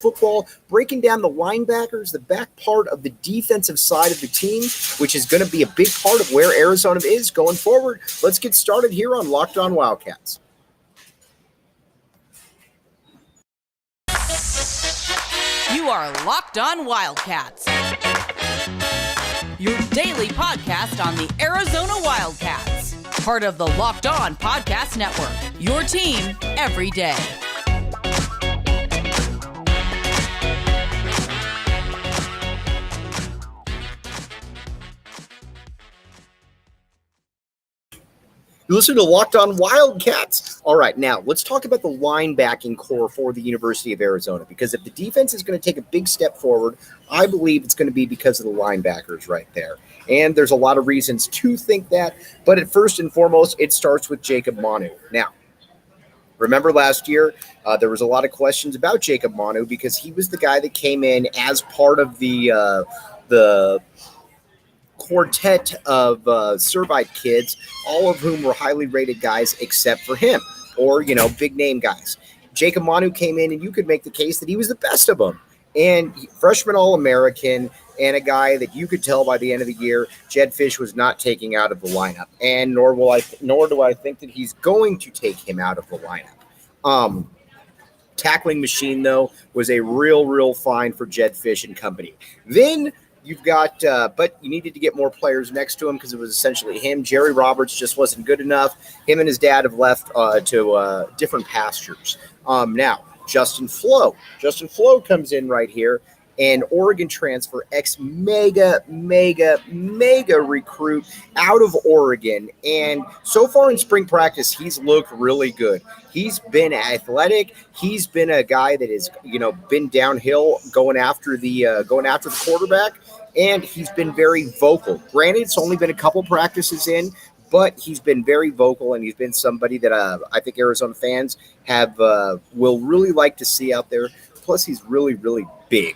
football, breaking down the linebackers, the back part of the defensive side of the team, which is going to be a big part of where Arizona is going forward. Let's get started here on Locked On Wildcats. You are Locked On Wildcats, your daily podcast on the Arizona Wildcats, part of the Locked On Podcast Network, your team every day. You listen to Locked On Wildcats. All right, now let's talk about the linebacking core for the University of Arizona, because if the defense is going to take a big step forward, I believe it's going to be because of the linebackers right there. And there's a lot of reasons to think that, but at first and foremost, it starts with Jacob Manu. Now, remember last year, there was a lot of questions about Jacob Manu because he was the guy that came in as part of the quartet of Servite kids, all of whom were highly rated guys except for him, or, big name guys. Jacob Manu came in and you could make the case that he was the best of them. And freshman All-American, and a guy that you could tell by the end of the year, Jedd Fisch was not taking out of the lineup. And nor do I think that he's going to take him out of the lineup. Tackling machine, though, was a real find for Jedd Fisch and company. Then you've got, but you needed to get more players next to him because it was essentially him. Jerry Roberts just wasn't good enough. Him and his dad have left to different pastures. Now, Justin Flo. Justin Flo comes in right here, and Oregon transfer, mega recruit out of Oregon. And so far in spring practice, he's looked really good. He's been athletic. He's been a guy that has, been downhill going after the quarterback. And he's been very vocal. Granted, it's only been a couple practices in, but he's been very vocal, and he's been somebody that I think Arizona fans will really like to see out there. Plus, he's really big.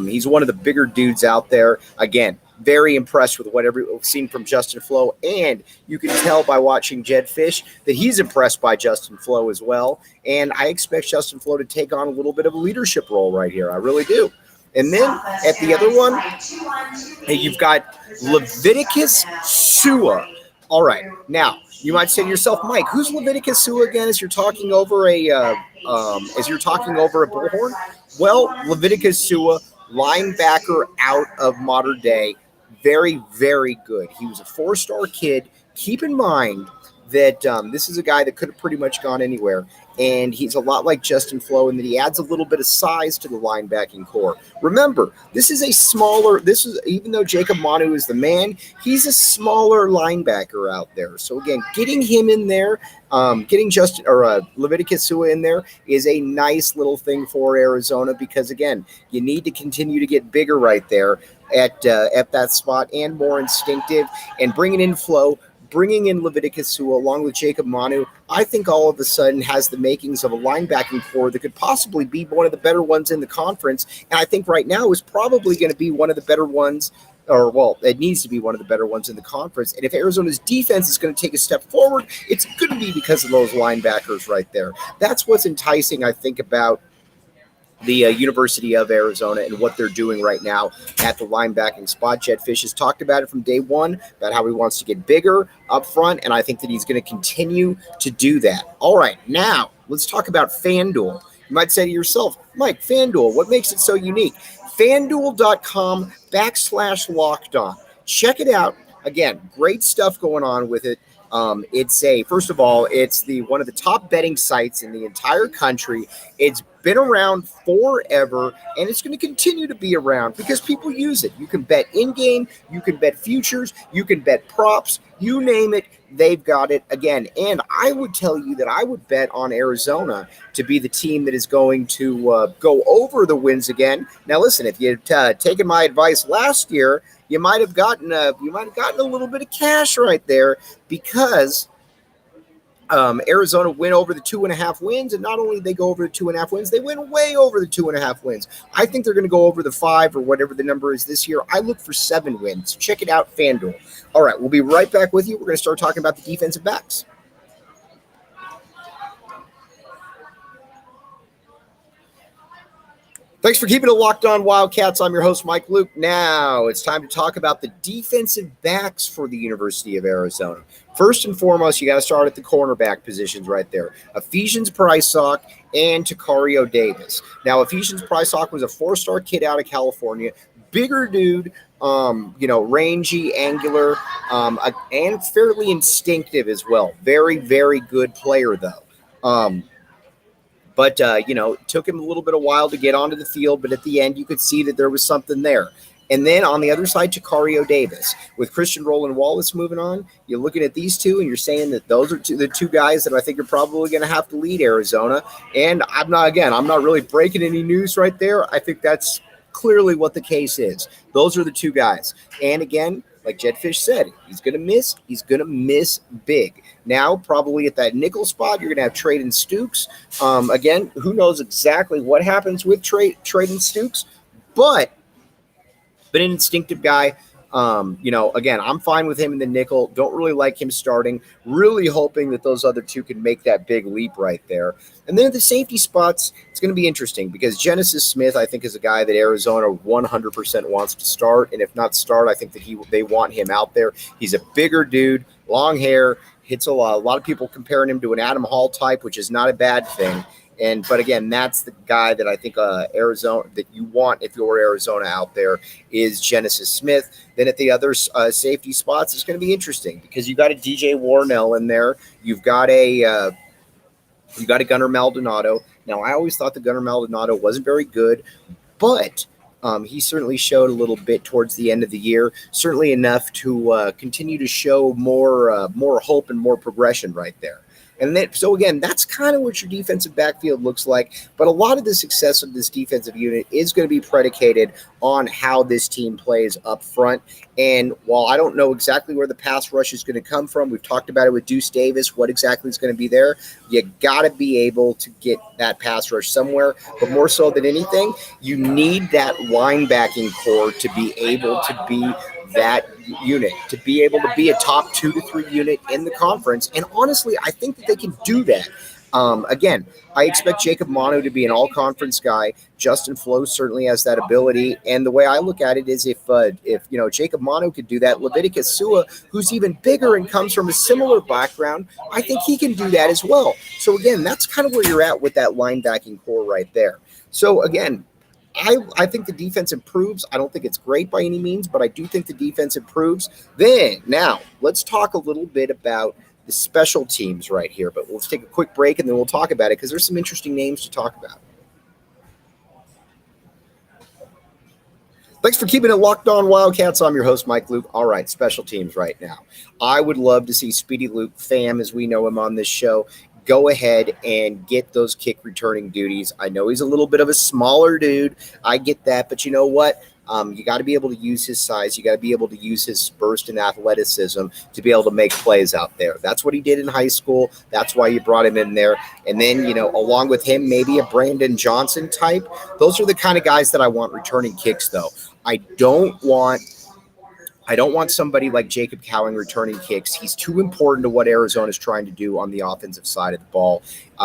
He's one of the bigger dudes out there. Again, very impressed with whatever we've seen from Justin Flo, and you can tell by watching Jedd Fisch that he's impressed by Justin Flo as well. And I expect Justin Flo to take on a little bit of a leadership role right here. I really do. And then at the other one, you've got Leviticus Sua. All right, now you might say to yourself, Mike, who's Leviticus Sua again? As you're talking over a bullhorn. Well, Leviticus Sua, linebacker out of Modern Day, very good. He was a 4-star kid. Keep in mind that this is a guy that could have pretty much gone anywhere. And he's a lot like Justin Flo in that he adds a little bit of size to the linebacking core. Remember, even though Jacob Manu is the man, he's a smaller linebacker out there. So again, getting him in there, getting Leviticus Sua in there is a nice little thing for Arizona because again, you need to continue to get bigger right there at that spot and more instinctive, and bringing in Flo. Bringing in Leviticus Sua along with Jacob Manu, I think all of a sudden has the makings of a linebacking core that could possibly be one of the better ones in the conference. And I think right now is probably going to be one of the better ones, it needs to be one of the better ones in the conference. And if Arizona's defense is going to take a step forward, it's going to be because of those linebackers right there. That's what's enticing, I think, about the University of Arizona and what they're doing right now at the linebacking spot. Jedd Fisch has talked about it from day one, about how he wants to get bigger up front, and I think that he's going to continue to do that. All right, now let's talk about FanDuel. You might say to yourself, Mike, FanDuel, what makes it so unique? FanDuel.com/lockedon. Check it out. Again, great stuff going on with it. It's one of the top betting sites in the entire country. It's been around forever, and it's going to continue to be around because people use it. You can bet in-game, you can bet futures, you can bet props, you name it, they've got it again. And I would tell you that I would bet on Arizona to be the team that is going to go over the wins again. Now, listen, if you'd taken my advice last year, you might have gotten a little bit of cash right there because Arizona went over the 2.5 wins, and not only did they go over the 2.5 wins, they went way over the 2.5 wins. I think they're going to go over the 5 or whatever the number is this year. I look for 7 wins. Check it out, FanDuel. All right, we'll be right back with you. We're going to start talking about the defensive backs. Thanks for keeping it locked on Wildcats. I'm your host, Mike Luke. Now it's time to talk about the defensive backs for the University of Arizona. First and foremost, you got to start at the cornerback positions right there. Ephesians, Prysock, and Tacario Davis. Now, Ephesians Prysock was a four-star kid out of California, bigger dude, rangy, angular, and fairly instinctive as well. Very, very good player, though. But it took him a little bit of while to get onto the field, but at the end, you could see that there was something there. And then on the other side, Tacario Davis. With Christian Roland-Wallace moving on, you're looking at these two, and you're saying that those are the two guys that I think are probably going to have to lead Arizona. And I'm not really breaking any news right there. I think that's clearly what the case is. Those are the two guys. And again, like Jedfish said, he's going to miss. He's going to miss big. Now, probably at that nickel spot, you're going to have Traden Stukes. Again, who knows exactly what happens with Traden Stukes, but an instinctive guy. Again, I'm fine with him in the nickel. Don't really like him starting. Really hoping that those other two can make that big leap right there. And then at the safety spots, it's going to be interesting because Genesis Smith, I think, is a guy that Arizona 100% wants to start. And if not start, I think that they want him out there. He's a bigger dude, long hair, hits a lot. A lot of people comparing him to an Adam Hall type, which is not a bad thing. But again, that's the guy that I think Arizona that you want if you're Arizona out there is Genesis Smith. Then at the other safety spots, it's going to be interesting because you got a DJ Warnell in there. You've got a Gunnar Maldonado. Now, I always thought the Gunnar Maldonado wasn't very good, but he certainly showed a little bit towards the end of the year. Certainly enough to continue to show more hope and more progression right there. And then, so again, that's kind of what your defensive backfield looks like. But a lot of the success of this defensive unit is going to be predicated on how this team plays up front. And while I don't know exactly where the pass rush is going to come from, we've talked about it with Deuce Davis, what exactly is going to be there. You got to be able to get that pass rush somewhere. But more so than anything, you need that linebacking core to be able to be that unit, to be able to be a top 2 to 3 unit in the conference. And honestly, I think that they can do that. Again, I expect Jacob Manu to be an all-conference guy. Justin Flo certainly has that ability. And the way I look at it is if Jacob Manu could do that, Leviticus Sua, who's even bigger and comes from a similar background, I think he can do that as well. So again, that's kind of where you're at with that linebacking core right there. So again, I think the defense improves. I don't think it's great by any means, but I do think the defense improves. Now, let's talk a little bit about the special teams right here. But let's take a quick break, and then we'll talk about it because there's some interesting names to talk about. Thanks for keeping it locked on Wildcats. I'm your host, Mike Luke. All right, special teams right now. I would love to see Speedy Luke, Fam, as we know him on this show, go ahead and get those kick returning duties. I know he's a little bit of a smaller dude. I get that, but you know what? You got to be able to use his size. You got to be able to use his burst and athleticism to be able to make plays out there. That's what he did in high school. That's why you brought him in there. And then, along with him, maybe a Brandon Johnson type. Those are the kind of guys that I want returning kicks, though. I don't want somebody like Jacob Cowing returning kicks. He's too important to what Arizona is trying to do on the offensive side of the ball.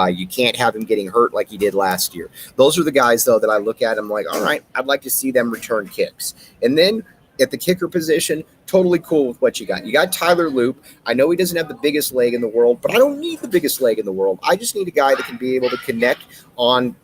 You can't have him getting hurt like he did last year. Those are the guys, though, that I look at. I'm like, all right, I'd like to see them return kicks. And then at the kicker position, totally cool with what you got. You got Tyler Loop. I know he doesn't have the biggest leg in the world, but I don't need the biggest leg in the world. I just need a guy that can be able to connect on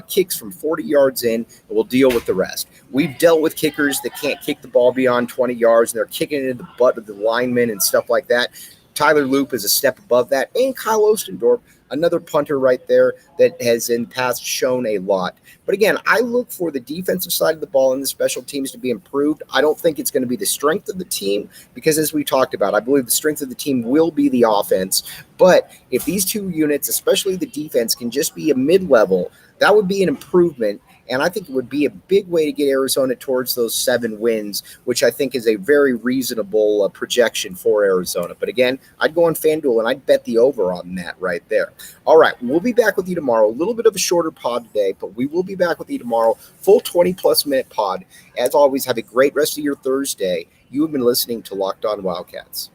kicks from 40 yards in, and we'll deal with the rest. We've dealt with kickers that can't kick the ball beyond 20 yards, and they're kicking it in the butt of the linemen and stuff like that. Tyler Loop is a step above that. And Kyle Ostendorf, another punter right there that has in the past shown a lot. But again, I look for the defensive side of the ball and the special teams to be improved. I don't think it's going to be the strength of the team because, as we talked about, I believe the strength of the team will be the offense. But if these two units, especially the defense, can just be a mid-level, that would be an improvement. And I think it would be a big way to get Arizona towards those 7 wins, which I think is a very reasonable projection for Arizona. But again, I'd go on FanDuel and I'd bet the over on that right there. All right, we'll be back with you tomorrow. A little bit of a shorter pod today, but we will be back with you tomorrow. Full 20-plus minute pod. As always, have a great rest of your Thursday. You have been listening to Locked On Wildcats.